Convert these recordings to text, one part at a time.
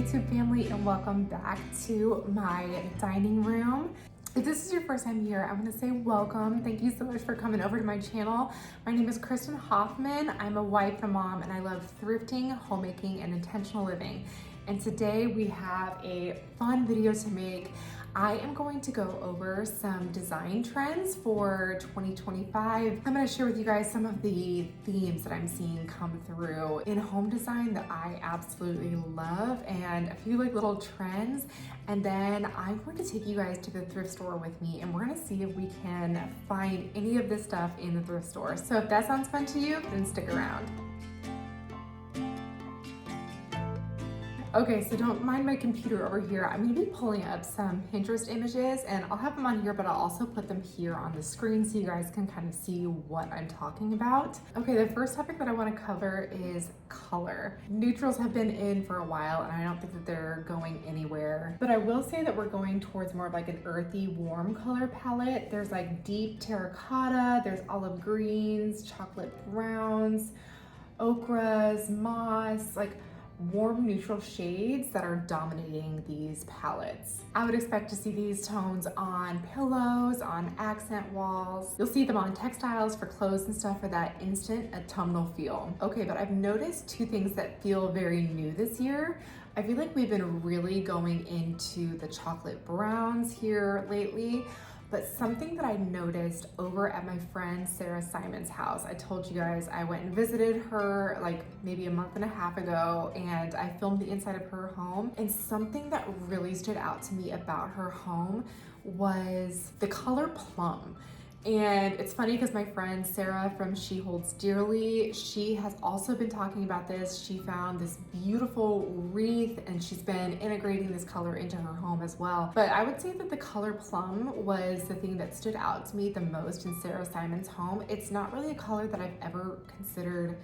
YouTube family, and welcome back to my dining room. If this is your first time here, I want to say welcome. Thank you so much for coming over to my channel. My name is Kristen Hoffman. I'm a wife and mom, and I love thrifting, homemaking, and intentional living. And today we have a fun video to make. I am going to go over some design trends for 2025. I'm going to share with you guys some of the themes that I'm seeing come through in home design that I absolutely love, and a few little trends. And then I'm going to take you guys to the thrift store with me, and we're going to see if we can find any of this stuff in the thrift store. So if that sounds fun to you, then stick around. Okay, so don't mind my computer over here. I'm gonna be pulling up some Pinterest images, and I'll have them on here, but I'll also put them here on the screen so you guys can kind of see what I'm talking about. Okay, the first topic that I wanna cover is color. Neutrals have been in for a while, and I don't think that they're going anywhere. But I will say that we're going towards more of like an earthy, warm color palette. There's like deep terracotta, there's olive greens, chocolate browns, ochres, moss, like warm neutral shades that are dominating these palettes. I would expect to see these tones on pillows, on accent walls. You'll see them on textiles for clothes and stuff for that instant autumnal feel. Okay, but I've noticed two things that feel very new this year. I feel like we've been really going into the chocolate browns here lately. But something that I noticed over at my friend Sarah Simon's house, I told you guys I went and visited her like maybe a month and a half ago, and I filmed the inside of her home. And something that really stood out to me about her home was the color plum. And it's funny because my friend Sarah from She Holds Dearly, she has also been talking about this. She found this beautiful wreath, and she's been integrating this color into her home as well. But I would say that the color plum was the thing that stood out to me the most in Sarah Simon's home. It's not really a color that I've ever considered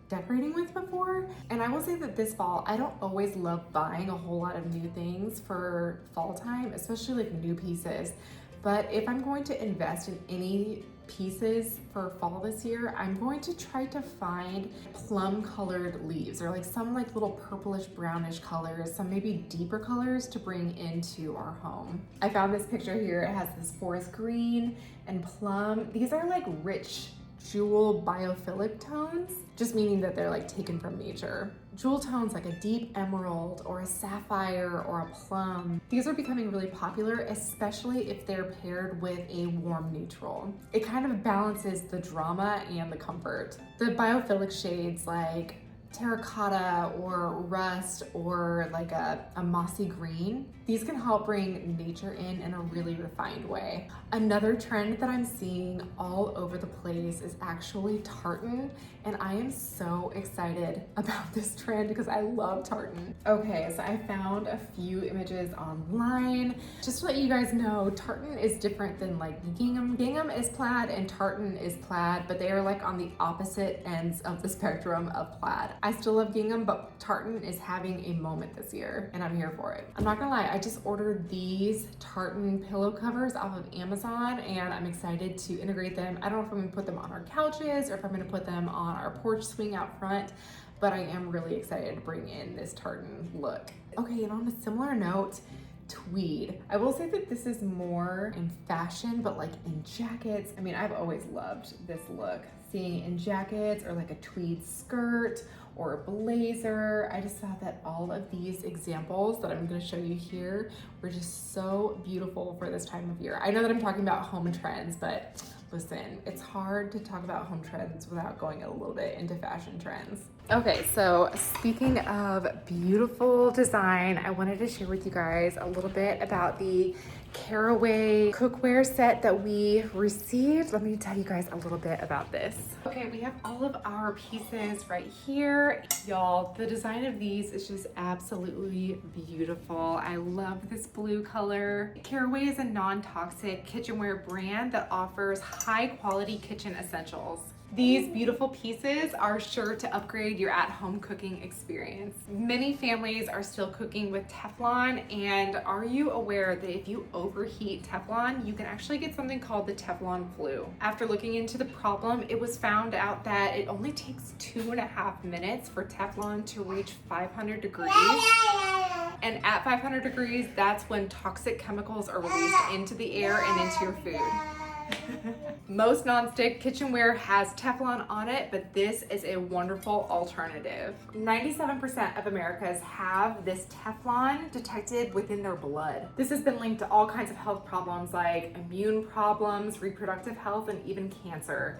decorating with before. And I will say that this fall, I don't always love buying a whole lot of new things for fall time, especially like new pieces. But if I'm going to invest in any pieces for fall this year, I'm going to try to find plum colored leaves, or like some like little purplish brownish colors, some maybe deeper colors to bring into our home. I found this picture here. It has this forest green and plum. These are like rich jewel biophilic tones, just meaning that they're like taken from nature. Jewel tones like a deep emerald or a sapphire or a plum. These are becoming really popular, especially if they're paired with a warm neutral. It kind of balances the drama and the comfort. The biophilic shades like terracotta or rust or like a mossy green, these can help bring nature in a really refined way. Another trend that I'm seeing all over the place is actually tartan, and I am so excited about this trend because I love tartan. Okay, so I found a few images online. Just to let you guys know, tartan is different than like gingham. Gingham is plaid and tartan is plaid, but they are like on the opposite ends of the spectrum of plaid. I still love gingham, but tartan is having a moment this year, and I'm here for it. I'm not gonna lie, I just ordered these tartan pillow covers off of Amazon, and I'm excited to integrate them. I don't know if I'm gonna put them on our couches or if I'm gonna put them on our porch swing out front, but I am really excited to bring in this tartan look. Okay, and on a similar note, tweed. I will say that this is more in fashion, but like in jackets. I mean, I've always loved this look. Seeing it in jackets or like a tweed skirt or a blazer. I just thought that all of these examples that I'm going to show you here were just so beautiful for this time of year. I know that I'm talking about home trends, but listen, it's hard to talk about home trends without going a little bit into fashion trends. Okay, so speaking of beautiful design, I wanted to share with you guys a little bit about the caraway cookware set that we received. Let me tell you guys a little bit about this. Okay, we have all of our pieces right here. Y'all, the design of these is just absolutely beautiful. I love this blue color. Caraway is a non-toxic kitchenware brand that offers high quality kitchen essentials. These beautiful pieces are sure to upgrade your at-home cooking experience. Many families are still cooking with Teflon, and are you aware that if you overheat Teflon, you can actually get something called the Teflon flu? After looking into the problem, it was found out that it only takes 2.5 minutes for Teflon to reach 500 degrees. And at 500 degrees, that's when toxic chemicals are released into the air and into your food. Most nonstick kitchenware has Teflon on it, but this is a wonderful alternative. 97% of Americans have this Teflon detected within their blood. This has been linked to all kinds of health problems like immune problems, reproductive health, and even cancer.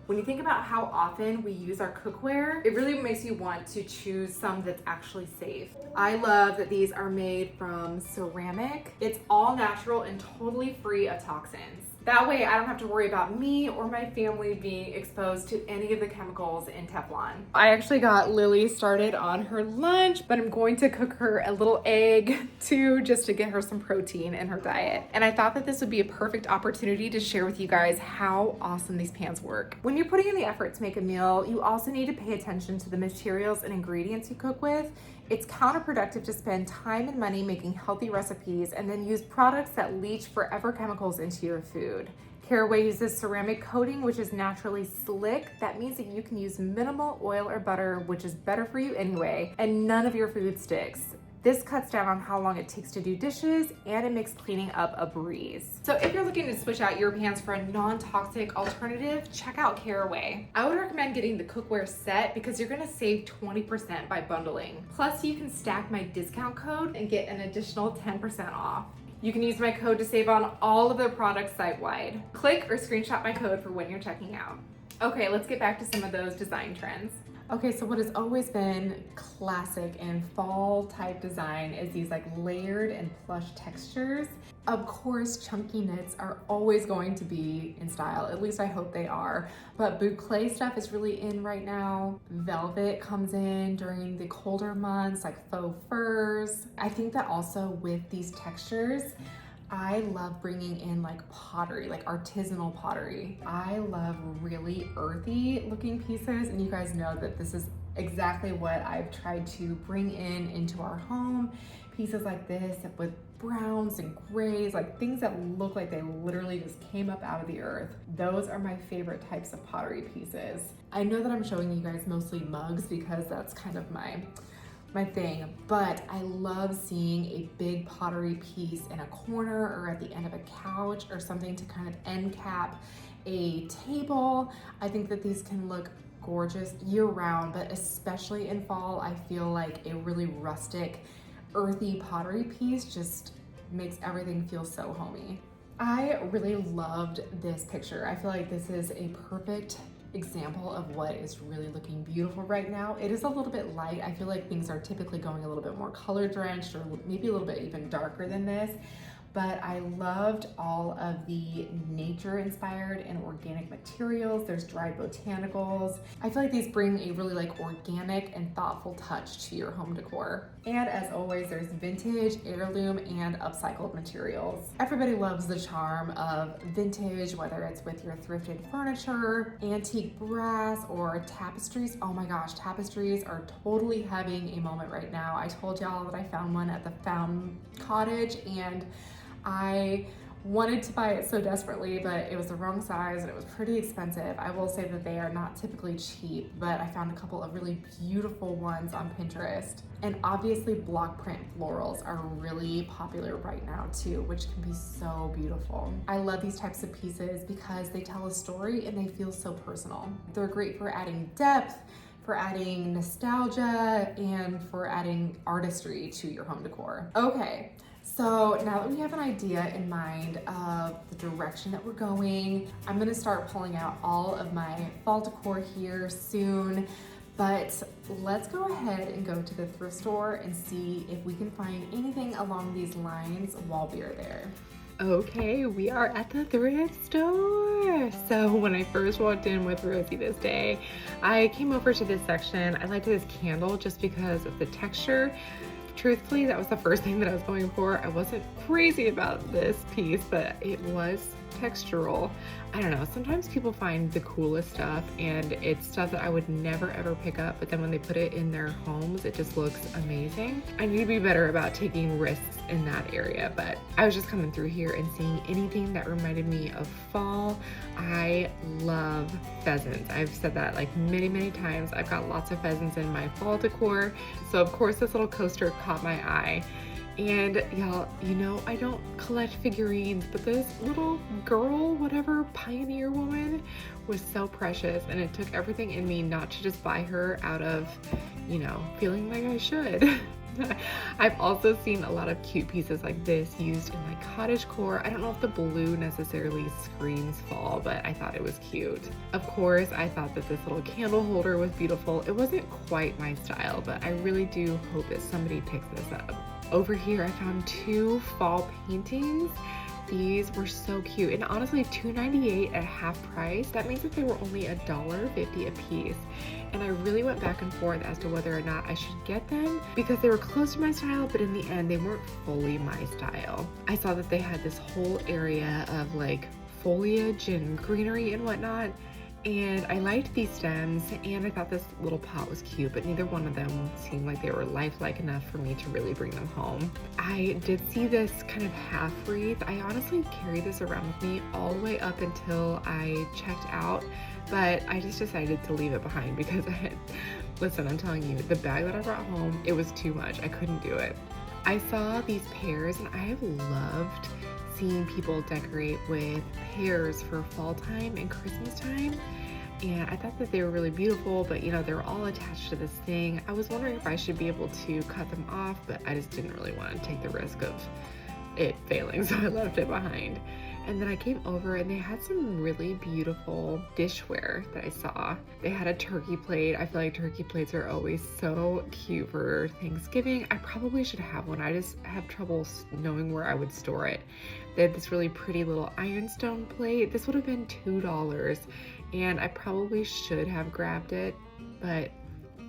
When you think about how often we use our cookware, it really makes you want to choose some that's actually safe. I love that these are made from ceramic. It's all natural and totally free of toxins. That way I don't have to worry about me or my family being exposed to any of the chemicals in Teflon. I actually got Lily started on her lunch, but I'm going to cook her a little egg too, just to get her some protein in her diet. And I thought that this would be a perfect opportunity to share with you guys how awesome these pans work. When you're putting in the effort to make a meal, you also need to pay attention to the materials and ingredients you cook with. It's counterproductive to spend time and money making healthy recipes and then use products that leach forever chemicals into your food. Caraway uses ceramic coating, which is naturally slick. That means that you can use minimal oil or butter, which is better for you anyway, and none of your food sticks. This cuts down on how long it takes to do dishes, and it makes cleaning up a breeze. So if you're looking to switch out your pans for a non-toxic alternative, check out Caraway. I would recommend getting the cookware set because you're gonna save 20% by bundling. Plus, you can stack my discount code and get an additional 10% off. You can use my code to save on all of their products site-wide. Click or screenshot my code for when you're checking out. Okay, let's get back to some of those design trends. Okay, so what has always been classic in fall type design is these like layered and plush textures. Of course, chunky knits are always going to be in style, at least I hope they are, but boucle stuff is really in right now. Velvet comes in during the colder months, like faux furs. I think that also with these textures, I love bringing in like pottery, like artisanal pottery. I love really earthy looking pieces, and you guys know that this is exactly what I've tried to bring in into our home. Pieces like this with browns and grays, like things that look like they literally just came up out of the earth. Those are my favorite types of pottery pieces. I know that I'm showing you guys mostly mugs because that's kind of my thing, but I love seeing a big pottery piece in a corner or at the end of a couch or something to kind of end cap a table. I think that these can look gorgeous year round, but especially in fall, I feel like a really rustic, earthy pottery piece just makes everything feel so homey. I really loved this picture. I feel like this is a perfect example of what is really looking beautiful right now. It is a little bit light. I feel like things are typically going a little bit more color drenched or maybe a little bit even darker than this. But I loved all of the nature inspired and organic materials. There's dried botanicals. I feel like these bring a really like organic and thoughtful touch to your home decor. And as always, there's vintage, heirloom, and upcycled materials. Everybody loves the charm of vintage, whether it's with your thrifted furniture, antique brass, or tapestries. Oh my gosh, tapestries are totally having a moment right now. I told y'all that I found one at the Found Cottage, and I wanted to buy it so desperately, but it was the wrong size and it was pretty expensive. I will say that they are not typically cheap, but I found a couple of really beautiful ones on Pinterest. And obviously block print florals are really popular right now too, which can be so beautiful. I love these types of pieces because they tell a story and they feel so personal. They're great for adding depth, for adding nostalgia, and for adding artistry to your home decor. Okay. So now that we have an idea in mind of the direction that we're going, I'm gonna start pulling out all of my fall decor here soon, but let's go ahead and go to the thrift store and see if we can find anything along these lines while we are there. Okay, we are at the thrift store. So when I first walked in with Rosie this day, I came over to this section. I liked this candle just because of the texture. Truthfully, that was the first thing that I was going for. I wasn't crazy about this piece, but it was textural. I don't know, sometimes people find the coolest stuff and it's stuff that I would never ever pick up, but then when they put it in their homes, it just looks amazing. I need to be better about taking risks in that area, but I was just coming through here and seeing anything that reminded me of fall. I love pheasants. I've said that like many times. I've got lots of pheasants in my fall decor. So of course this little coaster caught my eye. And y'all, you know, I don't collect figurines, but this little girl, whatever, pioneer woman was so precious, and it took everything in me not to just buy her out of, you know, feeling like I should. I've also seen a lot of cute pieces like this used in like cottagecore. I don't know if the blue necessarily screams fall, but I thought it was cute. Of course, I thought that this little candle holder was beautiful. It wasn't quite my style, but I really do hope that somebody picks this up. Over here, I found 2 fall paintings. These were so cute, and honestly, $2.98 at half price. That means that they were only $1.50 a piece. And I really went back and forth as to whether or not I should get them because they were close to my style, but in the end, they weren't fully my style. I saw that they had this whole area of like foliage and greenery and whatnot. And I liked these stems, and I thought this little pot was cute, but neither one of them seemed like they were lifelike enough for me to really bring them home. I did see this kind of half wreath. I honestly carried this around with me all the way up until I checked out, but I just decided to leave it behind because listen, I'm telling you, the bag that I brought home, it was too much. I couldn't do it. I saw these pears, and I have loved seeing people decorate with pears for fall time and Christmas time, and I thought that they were really beautiful, but you know, they were all attached to this thing. I was wondering if I should be able to cut them off, but I just didn't really want to take the risk of it failing, so I left it behind. And then I came over and they had some really beautiful dishware that I saw. They had a turkey plate. I feel like turkey plates are always so cute for Thanksgiving. I probably should have one. I just have trouble knowing where I would store it. They had this really pretty little ironstone plate. This would have been $2, and I probably should have grabbed it, but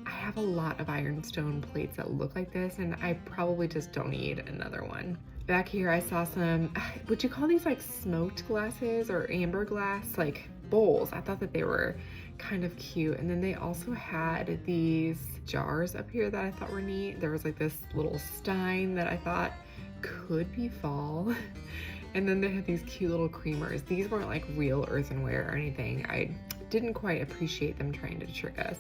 I have a lot of ironstone plates that look like this, and I probably just don't need another one. Back here I saw some, would you call these like smoked glasses or amber glass, like bowls? I thought that they were kind of cute. And then they also had these jars up here that I thought were neat. There was like this little stein that I thought could be fall. And then they had these cute little creamers. These weren't like real earthenware or anything. I didn't quite appreciate them trying to trick us.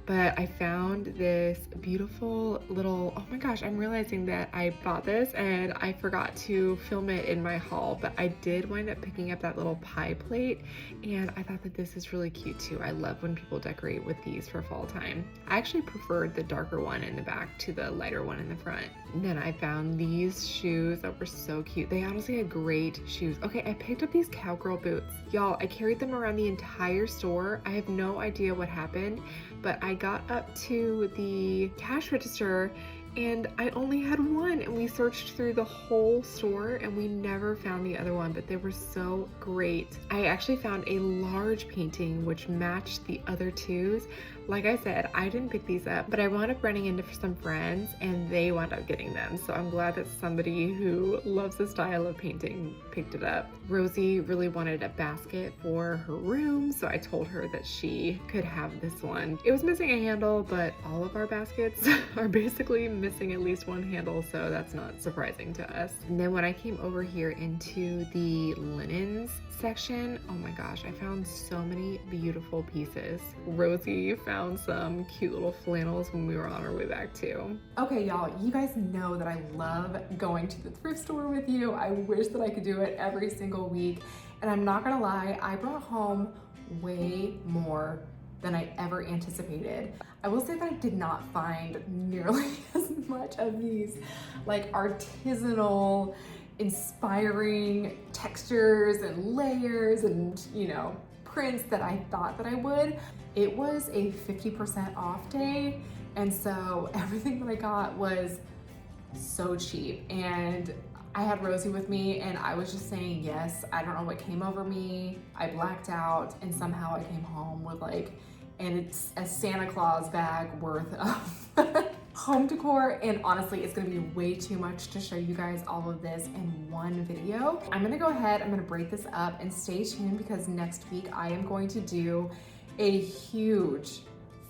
But I found this beautiful little, oh my gosh, I'm realizing that I bought this and I forgot to film it in my haul, but I did wind up picking up that little pie plate, and I thought that this is really cute too. I love when people decorate with these for fall time. I actually preferred the darker one in the back to the lighter one in the front. And then I found these shoes that were so cute. They honestly had great shoes. Okay, I picked up these cowgirl boots. Y'all, I carried them around the entire store. I have no idea what happened, but I got up to the cash register and I only had one, and we searched through the whole store and we never found the other one, but they were so great. I actually found a large painting which matched the other twos. Like I said, I didn't pick these up, but I wound up running into some friends and they wound up getting them. So I'm glad that somebody who loves the style of painting picked it up. Rosie really wanted a basket for her room, so I told her that she could have this one. It was missing a handle, but all of our baskets are basically missing at least one handle, so that's not surprising to us. And then when I came over here into the linens section, oh my gosh, I found so many beautiful pieces. Rosie found some cute little flannels when we were on our way back too. Okay, y'all, you guys know that I love going to the thrift store with you. I wish that I could do it every single week. And I'm not gonna lie, I brought home way more than I ever anticipated. I will say that I did not find nearly as much of these like artisanal, inspiring textures and layers and, you know, prints that I thought that I would. It was a 50% off day, and so everything that I got was so cheap. And I had Rosie with me and I was just saying yes. I don't know what came over me. I blacked out and somehow I came home with like, and it's a Santa Claus bag worth of home decor, and honestly, it's gonna be way too much to show you guys all of this in one video. I'm gonna go ahead, I'm gonna break this up, and stay tuned because next week I am going to do a huge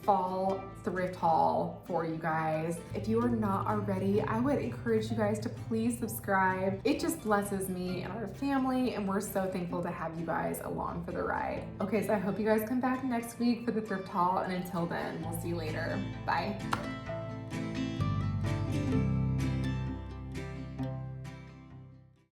fall thrift haul for you guys. If you are not already, I would encourage you guys to please subscribe. It just blesses me and our family, and we're so thankful to have you guys along for the ride. Okay, so I hope you guys come back next week for the thrift haul, and until then, we'll see you later. Bye.